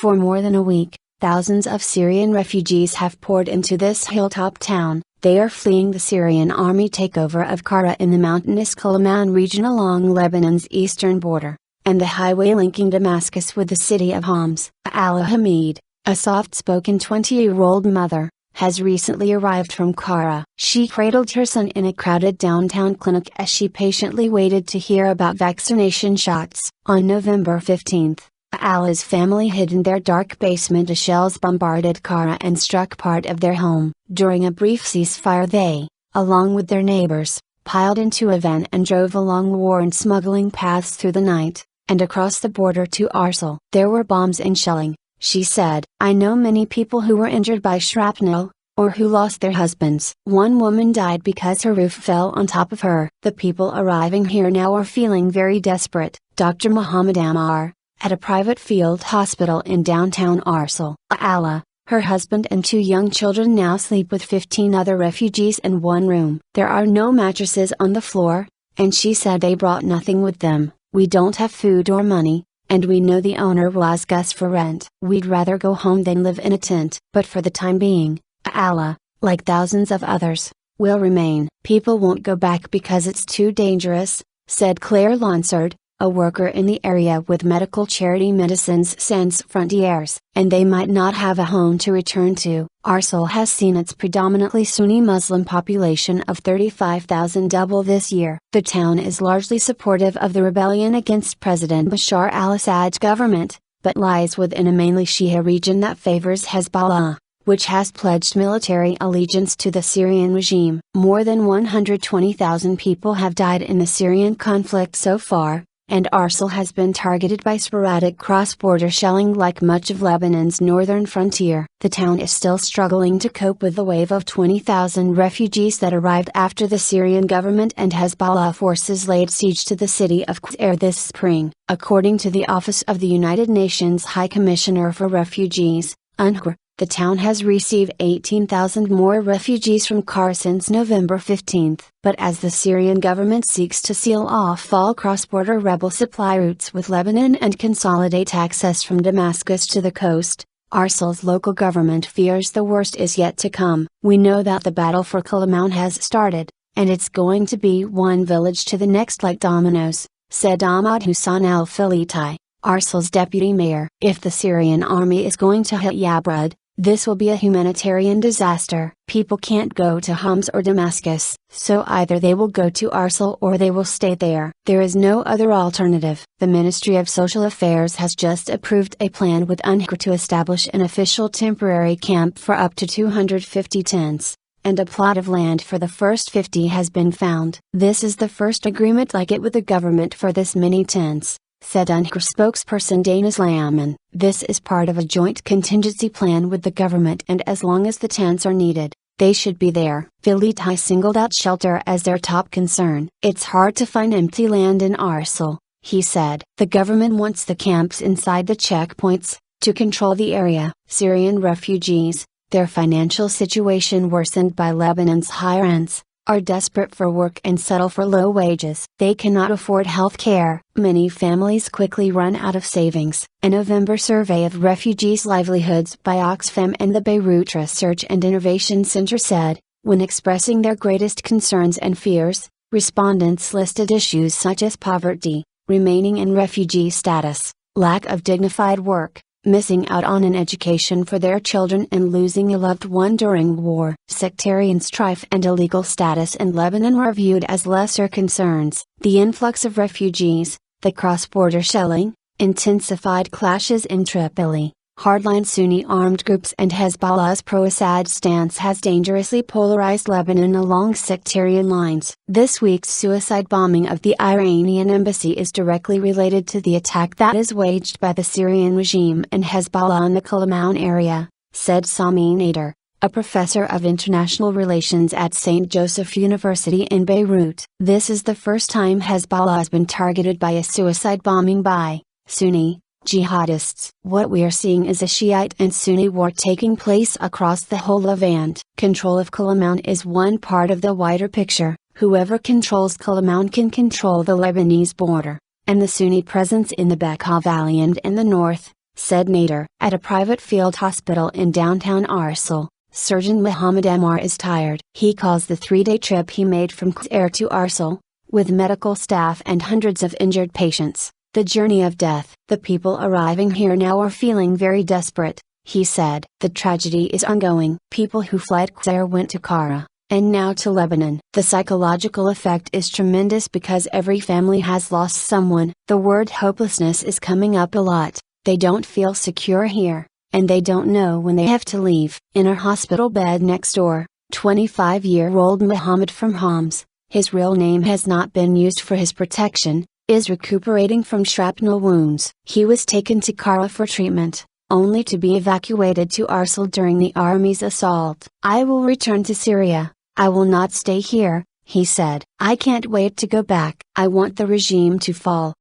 For more than a week, thousands of Syrian refugees have poured into this hilltop town. They are fleeing the Syrian army takeover of Qara in the mountainous Qalamoun region along Lebanon's eastern border, and the highway linking Damascus with the city of Homs. Aala Hamid, a soft-spoken 20-year-old mother, has recently arrived from Qara. She cradled her son in a crowded downtown clinic as she patiently waited to hear about vaccination shots. On November 15, Aala's family hid in their dark basement as shells bombarded Qara and struck part of their home. During a brief ceasefire they, along with their neighbors, piled into a van and drove along worn smuggling paths through the night, and across the border to Arsal. There were bombs and shelling, she said. I know many people who were injured by shrapnel, or who lost their husbands. One woman died because her roof fell on top of her. The people arriving here now are feeling very desperate. Dr. Mohammed Ammar, at a private field hospital in downtown Arsal. Aala, her husband and 2 young children now sleep with 15 other refugees in one room. There are no mattresses on the floor, and she said they brought nothing with them. We don't have food or money, and we know the owner will ask us for rent. We'd rather go home than live in a tent. But for the time being, Aala, like thousands of others, will remain. People won't go back because it's too dangerous, said Claire Lonsard, a worker in the area with medical charity Medicines Sans Frontières, and they might not have a home to return to. Arsal has seen its predominantly Sunni Muslim population of 35,000 double this year. The town is largely supportive of the rebellion against President Bashar al-Assad's government, but lies within a mainly Shia region that favors Hezbollah, which has pledged military allegiance to the Syrian regime. More than 120,000 people have died in the Syrian conflict so far, and Arsal has been targeted by sporadic cross-border shelling like much of Lebanon's northern frontier. The town is still struggling to cope with the wave of 20,000 refugees that arrived after the Syrian government and Hezbollah forces laid siege to the city of Qara this spring. According to the Office of the United Nations High Commissioner for Refugees, UNHCR, the town has received 18,000 more refugees from Qara since November 15. But as the Syrian government seeks to seal off all cross-border rebel supply routes with Lebanon and consolidate access from Damascus to the coast, Arsal's local government fears the worst is yet to come. We know that the battle for Qalamoun has started, and it's going to be one village to the next like dominoes, said Ahmad Hussein al-Filiti, Arsal's deputy mayor. If the Syrian army is going to hit Yabrud, this will be a humanitarian disaster. People can't go to Homs or Damascus, so either they will go to Arsal or they will stay there. There is no other alternative. The Ministry of Social Affairs has just approved a plan with UNHCR to establish an official temporary camp for up to 250 tents, and a plot of land for the first 50 has been found. This is the first agreement like it with the government for this many tents, said UNHCR spokesperson Danis Layaman. This is part of a joint contingency plan with the government, and as long as the tents are needed, they should be there. Filiti singled out shelter as their top concern. It's hard to find empty land in Arsal, he said. The government wants the camps inside the checkpoints, to control the area. Syrian refugees, their financial situation worsened by Lebanon's high rents, are desperate for work and settle for low wages. They cannot afford health care. Many families quickly run out of savings. A November survey of refugees' livelihoods by Oxfam and the Beirut Research and Innovation Center said, when expressing their greatest concerns and fears, respondents listed issues such as poverty, remaining in refugee status, lack of dignified work, missing out on an education for their children and losing a loved one during war. Sectarian strife and illegal status in Lebanon were viewed as lesser concerns. The influx of refugees, the cross-border shelling, intensified clashes in Tripoli, hardline Sunni armed groups and Hezbollah's pro-Assad stance has dangerously polarized Lebanon along sectarian lines. This week's suicide bombing of the Iranian embassy is directly related to the attack that is waged by the Syrian regime and Hezbollah in the Qalamoun area, said Sami Nader, a professor of international relations at St. Joseph University in Beirut. This is the first time Hezbollah has been targeted by a suicide bombing by Sunni jihadists. What we are seeing is a Shiite and Sunni war taking place across the whole Levant. Control of Qalamoun is one part of the wider picture. Whoever controls Qalamoun can control the Lebanese border, and the Sunni presence in the Bekaa Valley and in the north, said Nader. At a private field hospital in downtown Arsal, Surgeon Mohammed Ammar is tired. He calls the 3-day trip he made from Qara to Arsal, with medical staff and hundreds of injured patients, the journey of death. The people arriving here now are feeling very desperate, he said. The tragedy is ongoing. People who fled Qara went to Qara, and now to Lebanon. The psychological effect is tremendous because every family has lost someone. The word hopelessness is coming up a lot. They don't feel secure here, and they don't know when they have to leave. In a hospital bed next door, 25-year-old Muhammad from Homs, his real name has not been used for his protection, is recuperating from shrapnel wounds. He was taken to Qara for treatment, only to be evacuated to Arsal during the army's assault. I will return to Syria, I will not stay here, he said. I can't wait to go back. I want the regime to fall.